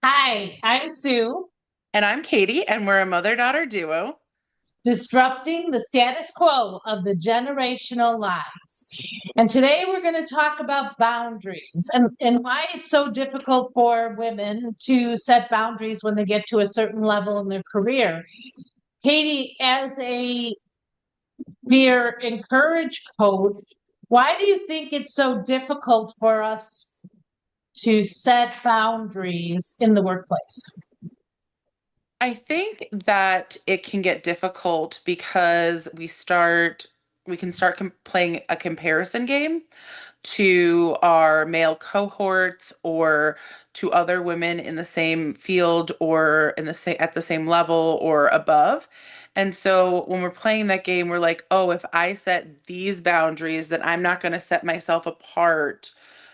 Hi, I'm Sue, And I'm Katie, and we're a mother-daughter duo. disrupting the status quo of the generational lies. And today we're going to talk about boundaries and why it's so difficult for women to set boundaries when they get to a certain level in their career. Katie, as a peer encourage coach, why do you think it's so difficult for us to set boundaries in the workplace? I think that it can get difficult because we can start playing a comparison game to our male cohorts or to other women in the same field or in the same at the same level or above. And so when we're playing that game, we're like, oh, if I set these boundaries, then I'm not going to set myself apart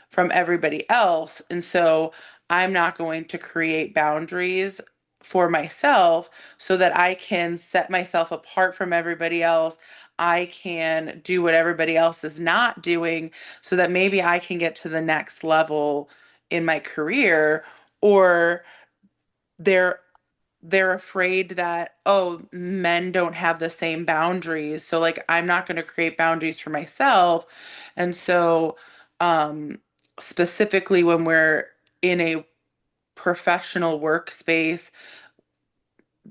from everybody else. And so I'm not going to create boundaries for myself so that I can set myself apart from everybody else. I can do what everybody else is not doing so that maybe I can get to the next level in my career. Or they're they're afraid that, oh, men don't have the same boundaries, so like I'm not going to create boundaries for myself. And so specifically when we're in a professional workspace,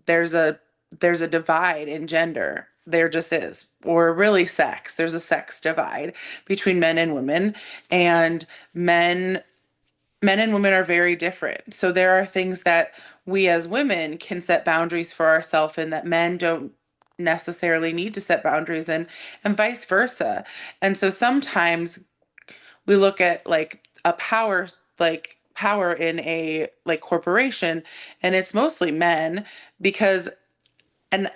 there's a there's a divide in gender. There just is. Or really sex. There's a sex divide between men and women. And men men and women are very different. So there are things that we as women can set boundaries for ourselves and that men don't necessarily need to set boundaries in, and vice versa. And so sometimes we look at like a power in a like corporation, and it's mostly men because, and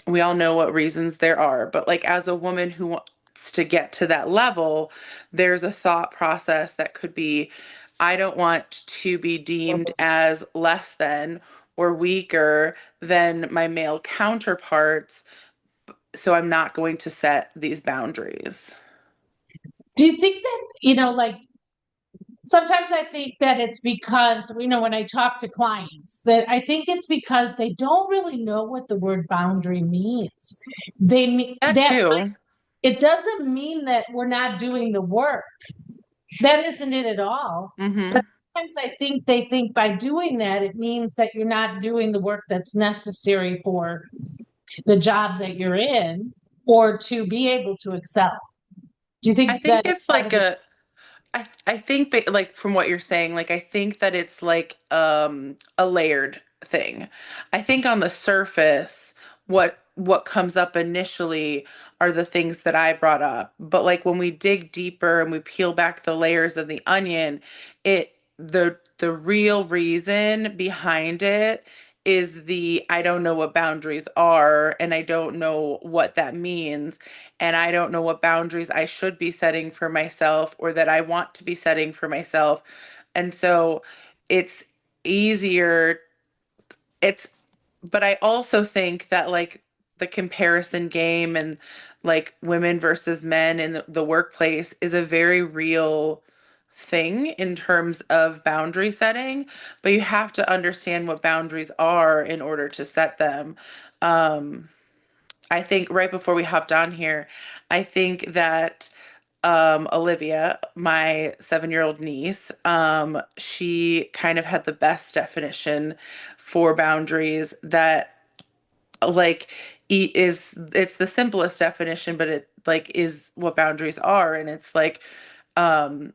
we all know what reasons there are, but like as a woman who wants to get to that level, there's a thought process that could be, I don't want to be deemed as less than or weaker than my male counterparts, so I'm not going to set these boundaries. Do you think that, like sometimes I think that it's because, when I talk to clients, that I think it's because they don't really know what the word boundary means. They mean That that too. it doesn't mean that we're not doing the work. That isn't it at all. But Hmm. sometimes I think they think by doing that, it means that you're not doing the work that's necessary for the job that you're in or to be able to excel. Do you I think think that it's part like of it? I think like from what you're saying, like I think that it's like a layered thing. I think on the surface, what comes up initially are the things that I brought up. But like when we dig deeper and we peel back the layers of the onion, the real reason behind it is the I don't know what boundaries are and I don't know what that means, and I don't know what boundaries I should be setting for myself or that I want to be setting for myself. And so it's easier. It's, but I also think that like the comparison game and like women versus men in the workplace is a very real thing in terms of boundary setting, but you have to understand what boundaries are in order to set them. Um, I think right before we hopped on here, I think that Olivia, my 7-year-old niece, she kind of had the best definition for boundaries that like it's the simplest definition, but it like is what boundaries are. And um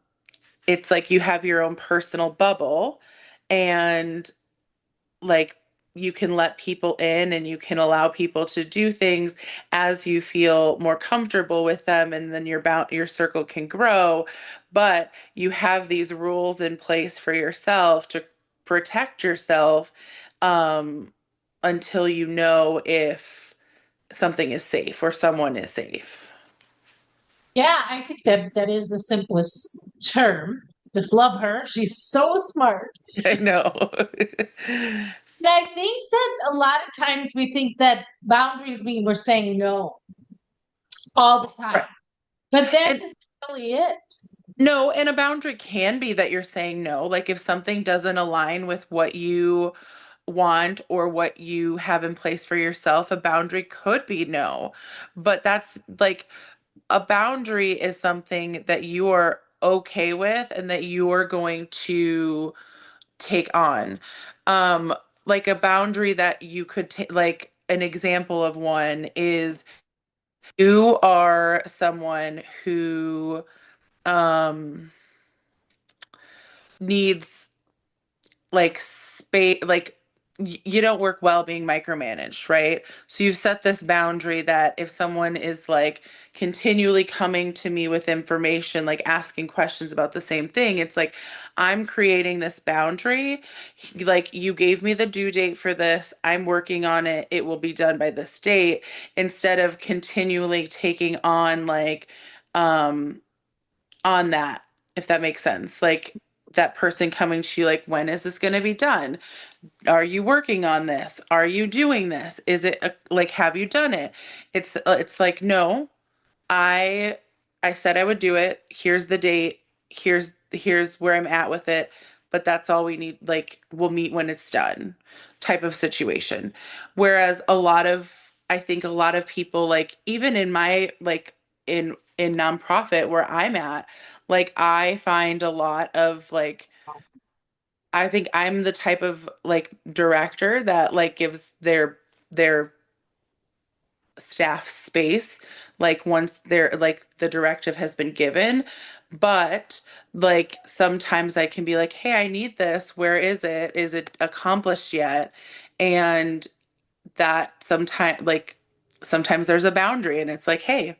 it's like you have your own personal bubble, and like you can let people in and you can allow people to do things as you feel more comfortable with them, and then your circle can grow, but you have these rules in place for yourself to protect yourself, um until you know if something is safe or someone is safe. Yeah, I think that that is the simplest term. Just love her. She's so smart. I know. And I think that a lot of times we think that boundaries mean we're saying no all the time. Right. But that And isn't really it. No, and a boundary can be that you're saying no. Like if something doesn't align with what you want or what you have in place for yourself, a boundary could be no. But that's like a boundary is something that you are okay with and that you are going to take on. Um, like a boundary that you could take, like an example of one is you are someone who um needs like space, like you don't work well being micromanaged, right? So you've set this boundary that if someone is like continually coming to me with information, like asking questions about the same thing, it's like I'm creating this boundary. Like you gave me the due date for this, I'm working on it, it will be done by this date, instead of continually taking um on that, if that makes sense. Like that person coming to you like, when is this going to be done? Are you working on this? Are you doing this? Is it like, have you done it? It's like, no, I I said I would do it. Here's the date. Here's where I'm at with it. But that's all we need. Like we'll meet when it's done, type of situation. Whereas I think a lot of people, like even in my like in nonprofit where I'm at, like I find a lot of like I think I'm the type of like director that like gives their staff space like once they're like the directive has been given, but like sometimes I can be like, hey, I need this, where is it accomplished yet? And that sometimes there's a boundary and it's like, hey,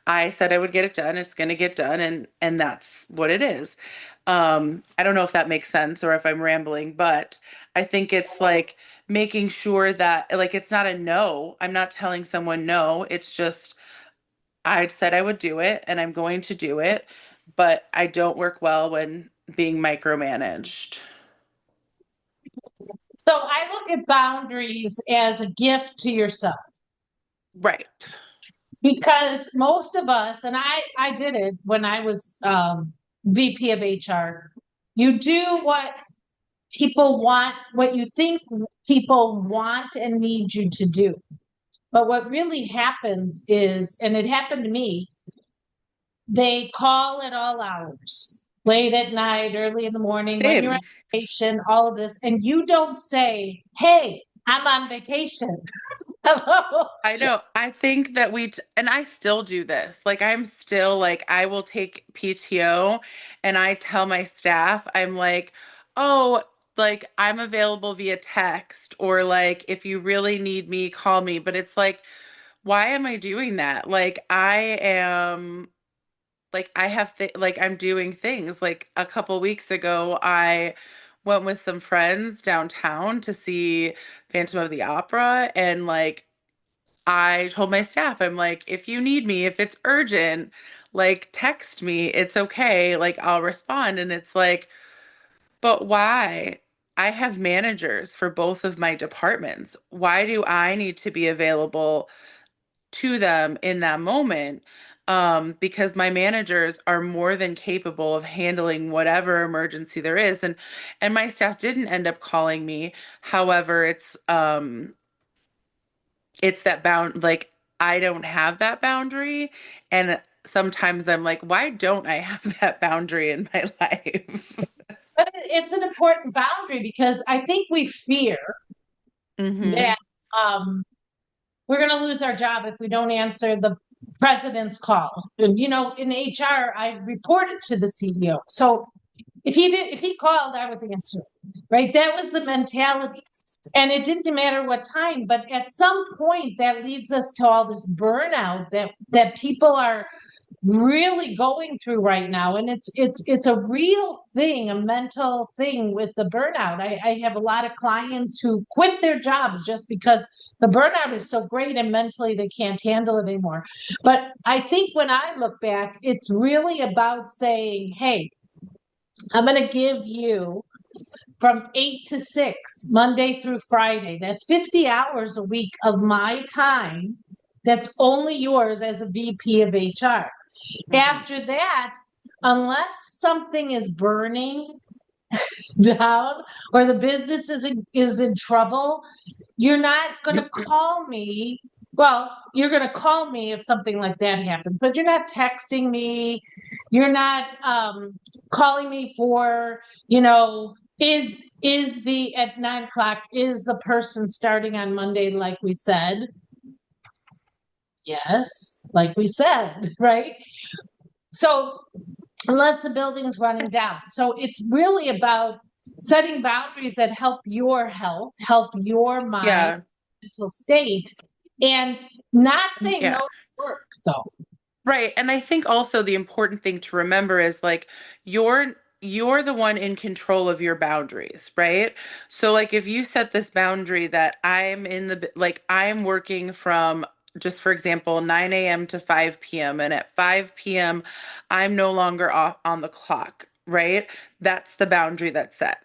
I said I would get it done, it's going to get done, and that's what it is. I don't know if that makes sense or if I'm rambling, but I think it's like making sure that like it's not a no, I'm not telling someone no, it's just I said I would do it and I'm going to do it, but I don't work well when being micromanaged. So I look at boundaries as a gift to yourself Right. because most of us, and I did it when I was VP of HR, you do what people want, what you think people want and need you to do. But what really happens is, and it happened to me, they call at all hours, late at night, early in the morning, when you're on Same. vacation, all of this, and you don't say, hey, I'm on vacation. Hello. I know. I think that and I still do this. Like, I'm still like, I will take PTO and I tell my staff, I'm like, oh, like, I'm available via text, or like, if you really need me, call me. But it's like, why am I doing that? Like, I have like, I'm doing things. Like, a couple weeks ago, I went with some friends downtown to see Phantom of the Opera, and like, I told my staff, I'm like, if you need me, if it's urgent, like text me. It's okay. Like I'll respond. And it's like, but why? I have managers for both of my departments. Why do I need to be available to them in that moment? Because my managers are more than capable of handling whatever emergency there is. And my staff didn't end up calling me. However, it's that bound, like I don't have that boundary, and sometimes I'm like, why don't I have that boundary in my life? But it's an important boundary because I think we fear Hmm. that we're going to lose our job if we don't answer the president's call. And, in HR, I reported to the CEO. So if he called, I was answering, right? That was the mentality. And it didn't matter what time, but at some point that leads us to all this burnout that people are really going through right now, and it's a real thing, a mental thing with the burnout. I have a lot of clients who quit their jobs just because the burnout is so great and mentally they can't handle it anymore. But I think when I look back, it's really about saying, hey, I'm going to give you from 8 to 6, Monday through Friday. That's 50 hours a week of my time. That's only yours as a VP of HR. Hmm. After that, unless something is burning down or the business is in trouble, you're not going to call me. Well, you're going to call me if something like that happens, but you're not texting me. You're not calling me for, is the at 9 o'clock, is the person starting on Monday, like we said? Yes, like we said, right? So unless the building's running down. So it's really about setting boundaries that help your health, help your mind, Yeah. mental state, and not saying no Yeah. to work, though. Right. And I think also the important thing to remember is like you're the one in control of your boundaries, right? So like if you set this boundary that I'm working from, just for example, 9 a.m. to 5 p.m. and at 5 p.m. I'm no longer off on the clock, right? That's the boundary that's set.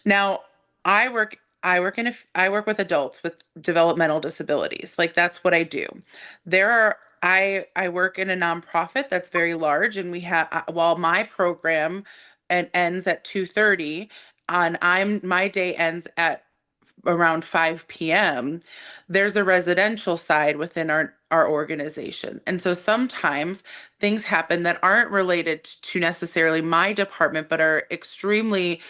Now, I work with adults with developmental disabilities. Like that's what I do. I work in a nonprofit that's very large, and we have while my program and ends at 2:30 and I'm my day ends at around 5 p.m. There's a residential side within our organization. And so sometimes things happen that aren't related to necessarily my department but are extremely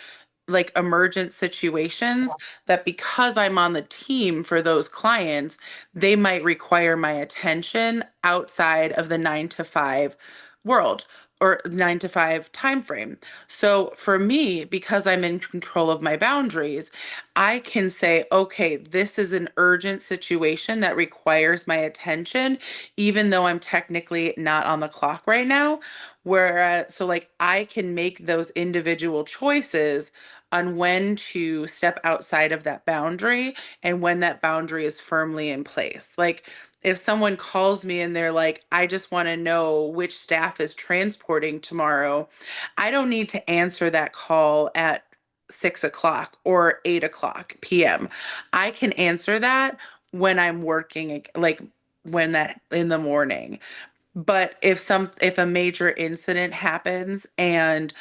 like emergent situations that because I'm on the team for those clients, they might require my attention outside of the 9 to 5 world or 9 to 5 time frame. So for me, because I'm in control of my boundaries, I can say, okay, this is an urgent situation that requires my attention, even though I'm technically not on the clock right now. Whereas, so like I can make those individual choices on when to step outside of that boundary and when that boundary is firmly in place. Like if someone calls me and they're like, I just want to know which staff is transporting tomorrow, I don't need to answer that call at 6 o'clock or 8 o'clock p.m. I can answer that when I'm working, like when that in the morning. But if a major incident happens and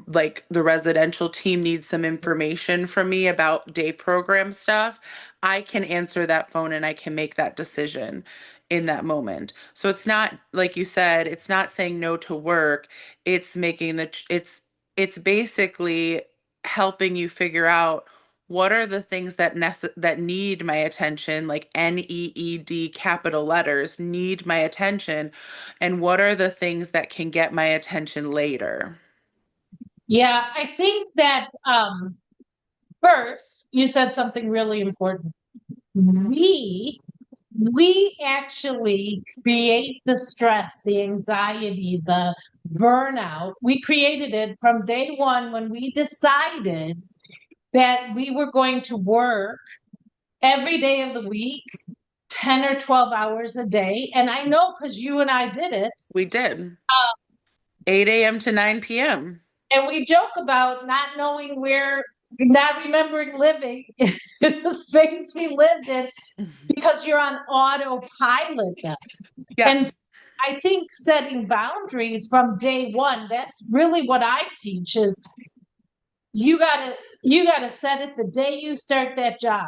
like the residential team needs some information from me about day program stuff, I can answer that phone and I can make that decision in that moment. So it's not like you said, it's not saying no to work, it's making it's basically helping you figure out what are the things that need my attention, like NEED capital letters need my attention, and what are the things that can get my attention later? Yeah, I think that first you said something really important. We actually create the stress, the anxiety, the burnout. We created it from day one when we decided that we were going to work every day of the week, 10 or 12 hours a day. And I know because you and I did it. We did 8 a.m. to 9 p.m. And we joke about not knowing where, not remembering living in the space we lived in because you're on autopilot now. Yeah. And I think setting boundaries from day one, that's really what I teach is you gotta set it the day you start that job.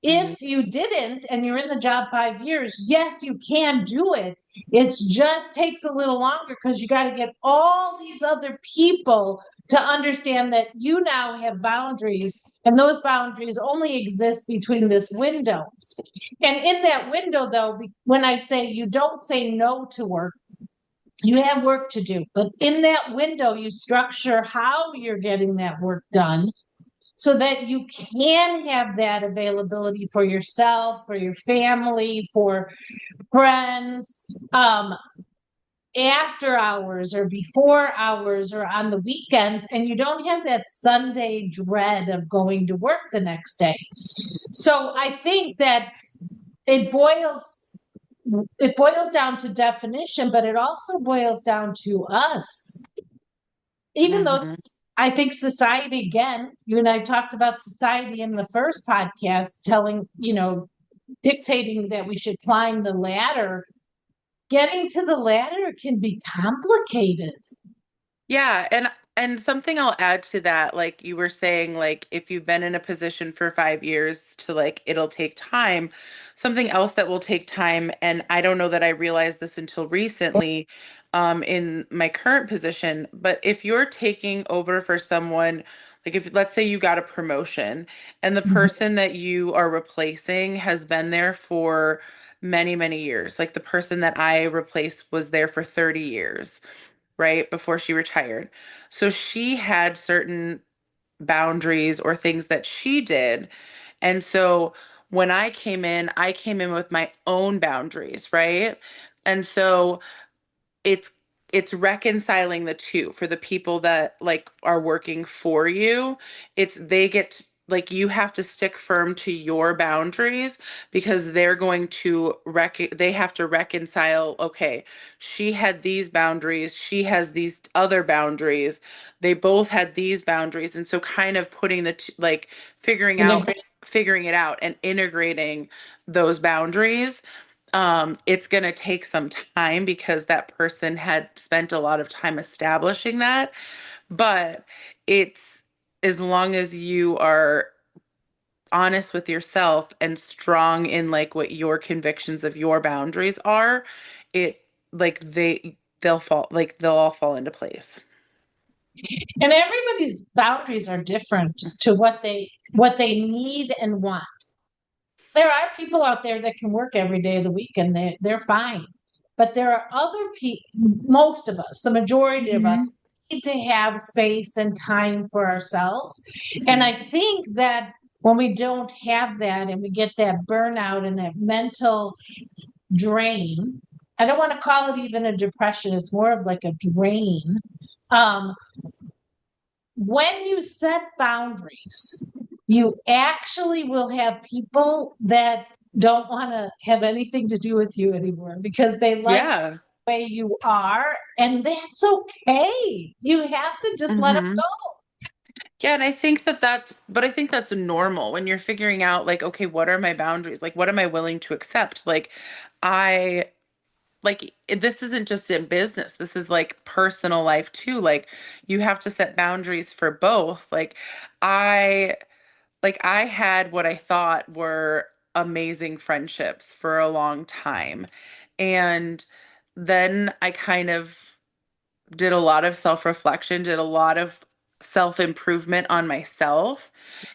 Mhm. If you didn't and you're in the job 5 years, yes, you can do it. It's just takes a little longer because you got to get all these other people to understand that you now have boundaries and those boundaries only exist between this window. And in that window, though, when I say you don't say no to work, you have work to do. But in that window, you structure how you're getting that work done so that you can have that availability for yourself, for your family, for friends, after hours or before hours or on the weekends, and you don't have that Sunday dread of going to work the next day. So I think that it boils it boils down to definition, but it also boils down to us. Even though Mhm. I think society, again, you and I talked about society in the first podcast, dictating that we should climb the ladder. Getting to the ladder can be complicated. Yeah, and something I'll add to that, like you were saying, like if you've been in a position for 5 years to like it'll take time. Something else that will take time, and I don't know that I realized this until recently, in my current position, but if you're taking over for someone, like if let's say you got a promotion and the Mhm. person that you are replacing has been there for many, many years, like the person that I replaced was there for 30 years, right before she retired. So she had certain boundaries or things that she did. And so when I came in with my own boundaries, right? And so it's it's reconciling the two for the people that like are working for you. It's they get like you have to stick firm to your boundaries because they're going to they have to reconcile, okay, she had these boundaries, she has these other boundaries, they both had these boundaries, and so kind of putting like Integrate. figuring it out and integrating those boundaries. It's going to take some time because that person had spent a lot of time establishing that. But it's as long as you are honest with yourself and strong in like what your convictions of your boundaries are, it like they'll fall, like they'll all fall into place. And everybody's boundaries are different to what they need and want. There are people out there that can work every day of the week and they're fine. But there are other people, most of us, the majority of us, Hmm. need to have space and time for ourselves. And Hmm. I think that when we don't have that and we get that burnout and that mental drain, I don't want to call it even a depression, it's more of like a drain. Um, when you set boundaries, you actually will have people that don't want to have anything to do with you anymore because they like Yeah. the way you are, and that's okay. You have to just let them Hmm. go. Yeah, and I think that but I think that's normal when you're figuring out like, okay, what are my boundaries? Like, what am I willing to accept? Like, I this isn't just in business. This is like personal life too. Like, you have to set boundaries for both. I I had what I thought were amazing friendships for a long time. And then I kind of did a lot of self-reflection, did a lot of self-improvement on myself,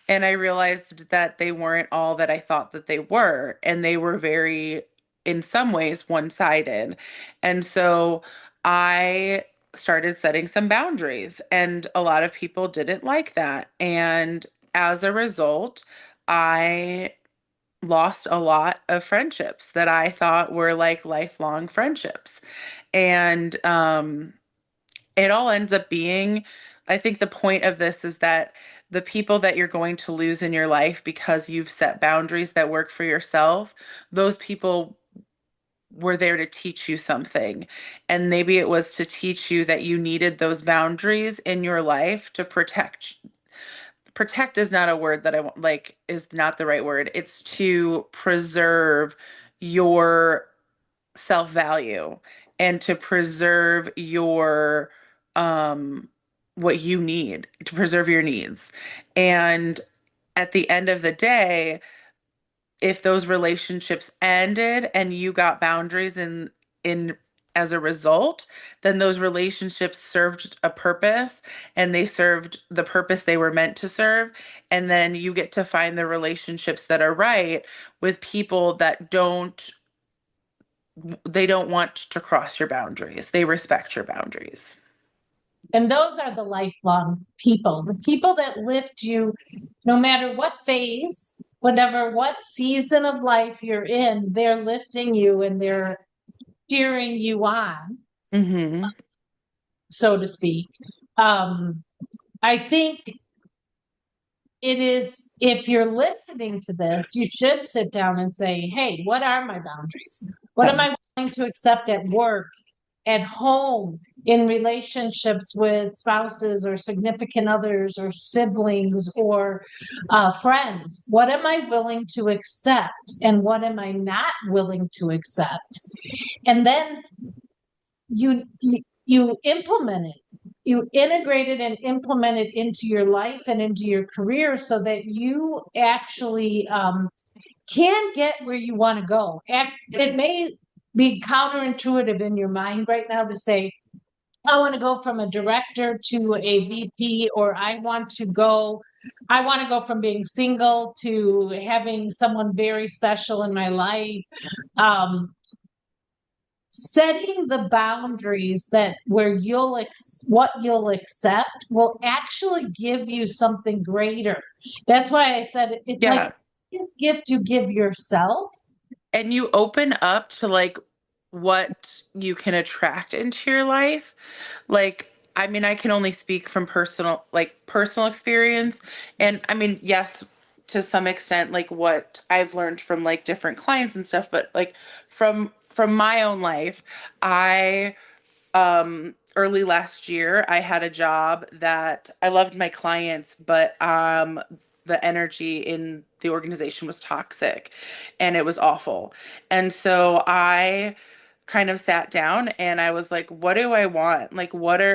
and I realized that they weren't all that I thought that they were, and they were very, in some ways, one-sided. And so I started setting some boundaries, and a lot of people didn't like that. And as a result, I lost a lot of friendships that I thought were like lifelong friendships. And it all ends up being, I think the point of this is that the people that you're going to lose in your life because you've set boundaries that work for yourself, those people were there to teach you something. And maybe it was to teach you that you needed those boundaries in your life to protect is not a word that I want, like, is not the right word. It's to preserve your self-value and to preserve your um what you need, to preserve your needs. And at the end of the day, if those relationships ended and you got boundaries in as a result, then those relationships served a purpose and they served the purpose they were meant to serve. And then you get to find the relationships that are right with people that they don't want to cross your boundaries. They respect your boundaries. And those are the lifelong people, the people that lift you no matter what phase, whatever, what season of life you're in, they're lifting you and they're cheering you on, Hmm. so to speak. Um, I think it is, if you're listening to this, you should sit down and say, hey, what are my boundaries? What am I willing to accept at work, at home, in relationships with spouses or significant others or siblings or friends? What am I willing to accept and what am I not willing to accept? And then you implement it. you integrate it and implement it into your life and into your career so that you actually can get where you want to go. It may be counterintuitive in your mind right now to say, I want to go from a director to a VP, or I want to go from being single to having someone very special in my life. Um, Setting the boundaries that where what you'll accept will actually give you something greater. That's why I said it's like Yeah. this gift you give yourself. And you open up to like what you can attract into your life. Like, I mean, I can only speak from personal experience. And I mean, yes, to some extent, like what I've learned from like different clients and stuff, but like from my own life, I early last year I had a job that I loved my clients, but the energy in the organization was toxic and it was awful. And so I kind of sat down and I was like, what do I want? Like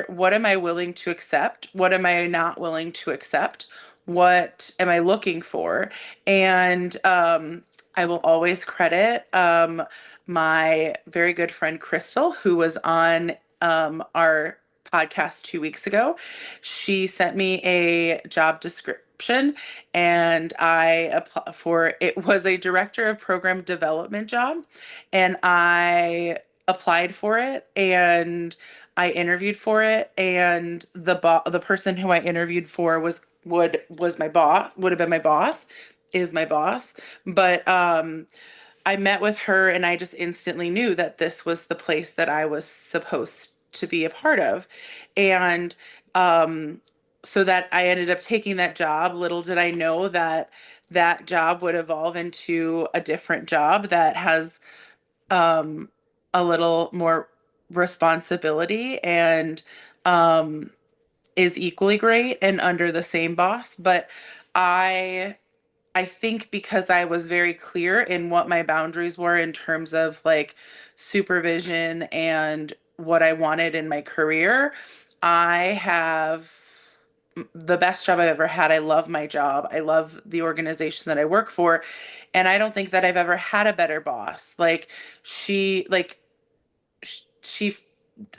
what am I willing to accept? What am I not willing to accept? What am I looking for? And I will always credit my very good friend Crystal, who was on our podcast 2 weeks ago. She sent me a job description and I applied for it was a director of program development job and I applied for it and I interviewed for it and the person who I interviewed for was my boss, would have been my boss, is my boss. But I met with her and I just instantly knew that this was the place that I was supposed to be a part of. And um, so that I ended up taking that job. Little did I know that that job would evolve into a different job that has um, a little more responsibility and um, is equally great and under the same boss. But I I think because I was very clear in what my boundaries were in terms of like supervision and what I wanted in my career, I have the best job I've ever had. I love my job. I love the organization that I work for. And I don't think that I've ever had a better boss. She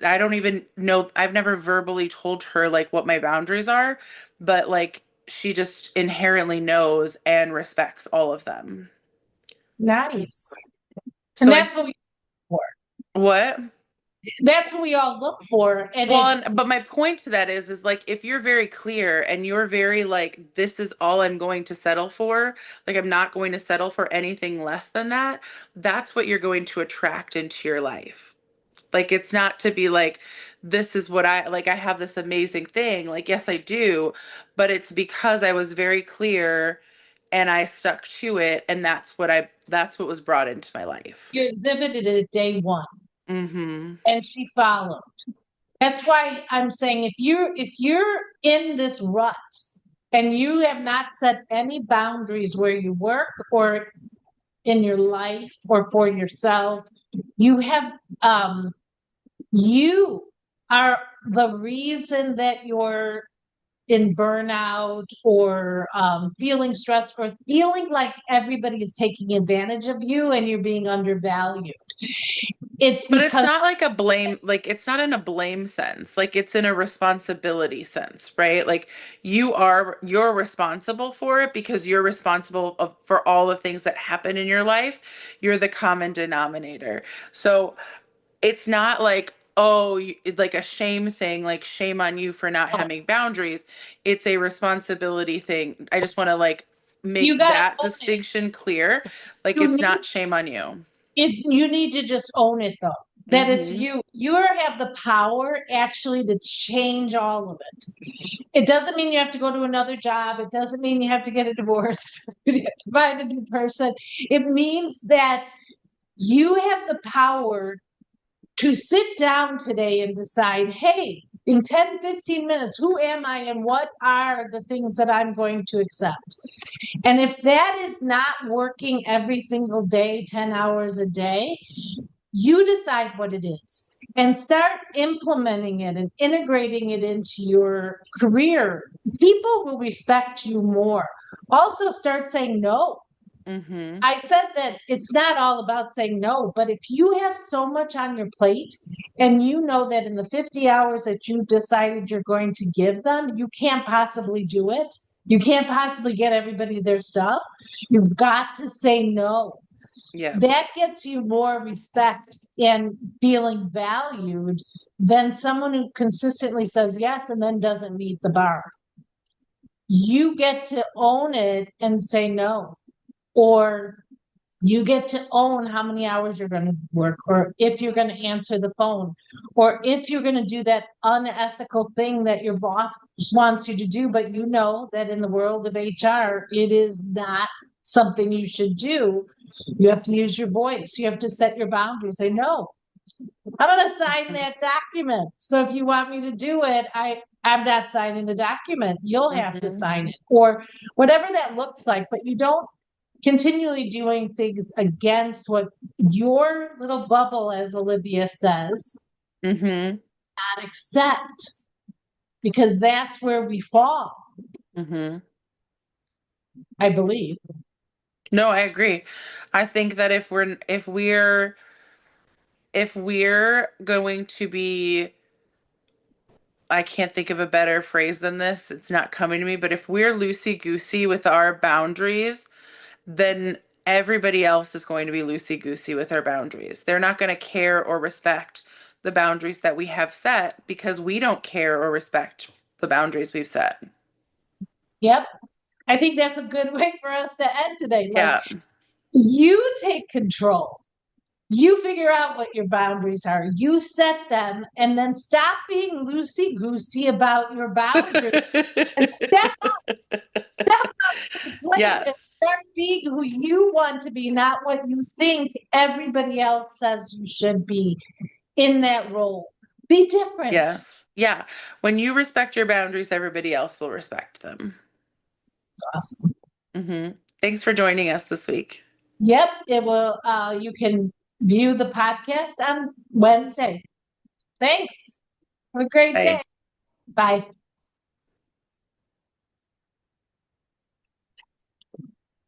I don't even know, I've never verbally told her like what my boundaries are, but like she just inherently knows and respects all of them. Nice. And So I what? that's what we all look for. And Well, it but my point to that is like if you're very clear and you're very like this is all I'm going to settle for, like I'm not going to settle for anything less than that, that's what you're going to attract into your life. Like it's not to be like this is what I like I have this amazing thing. Like yes, I do, but it's because I was very clear and I stuck to it and that's what was brought into my life. you exhibited it day one Mhm. and she followed. That's why I'm saying if you're in this rut and you have not set any boundaries where you work or in your life or for yourself, you have you are the reason that you're in burnout or feeling stressed or feeling like everybody is taking advantage of you and you're being undervalued. It's But it's because not like a blame, like it's not in a blame sense. Like it's in a responsibility sense, right? Like you're responsible for it because you're responsible for all the things that happen in your life. You're the common denominator. So it's not like it's like a shame thing, like shame on you for not having boundaries. It's a responsibility thing. I just want to like you make got to that own it. distinction clear. Like You it's need not shame on you. you need to just own it though. That it's Hmm. you. You have the power actually to change all of it. It doesn't mean you have to go to another job. It doesn't mean you have to get a divorce. It doesn't mean you have to find a new person. It means that you have the power to sit down today and decide, hey, in 10, 15 minutes, who am I and what are the things that I'm going to accept? And if that is not working every single day, 10 hours a day, You decide what it is and start implementing it and integrating it into your career. People will respect you more. Also, start saying no. Mm-hmm. I said that it's not all about saying no, but if you have so much on your plate and you know that in the 50 hours that you decided you're going to give them, you can't possibly do it. You can't possibly get everybody their stuff. You've got to say no. Yeah. That gets you more respect and feeling valued than someone who consistently says yes and then doesn't meet the bar. You get to own it and say no, or you get to own how many hours you're going to work, or if you're going to answer the phone, or if you're going to do that unethical thing that your boss wants you to do, but you know that in the world of HR, it is not something you should do. You have to use your voice. You have to set your boundaries. Say, no, I'm going to sign that document. So if you want me to do it, I'm not signing the document. You'll have to Mm-hmm. sign it, or whatever that looks like. But you don't continually doing things against what your little bubble, as Olivia says, Mm-hmm. not accept, because that's where we fall, Mm-hmm. I believe. No, I agree. I think that if we're going to be, I can't think of a better phrase than this. It's not coming to me, but if we're loosey goosey with our boundaries, then everybody else is going to be loosey goosey with our boundaries. They're not going to care or respect the boundaries that we have set because we don't care or respect the boundaries we've set. Yep. I think that's a good way for us to end today. Like, Yeah. you take control. You figure out what your boundaries are. You set them, and then stop being loosey goosey about your boundaries and step up to the plate and Yes. start being who you want to be, not what you think everybody else says you should be in that role. Be different. Yes. Yeah. When you respect your boundaries, everybody else will respect them. Awesome. Hmm. Thanks for joining us this week. Yep, it will. You can view the podcast on Wednesday. Thanks. Have a great day. Bye. Bye.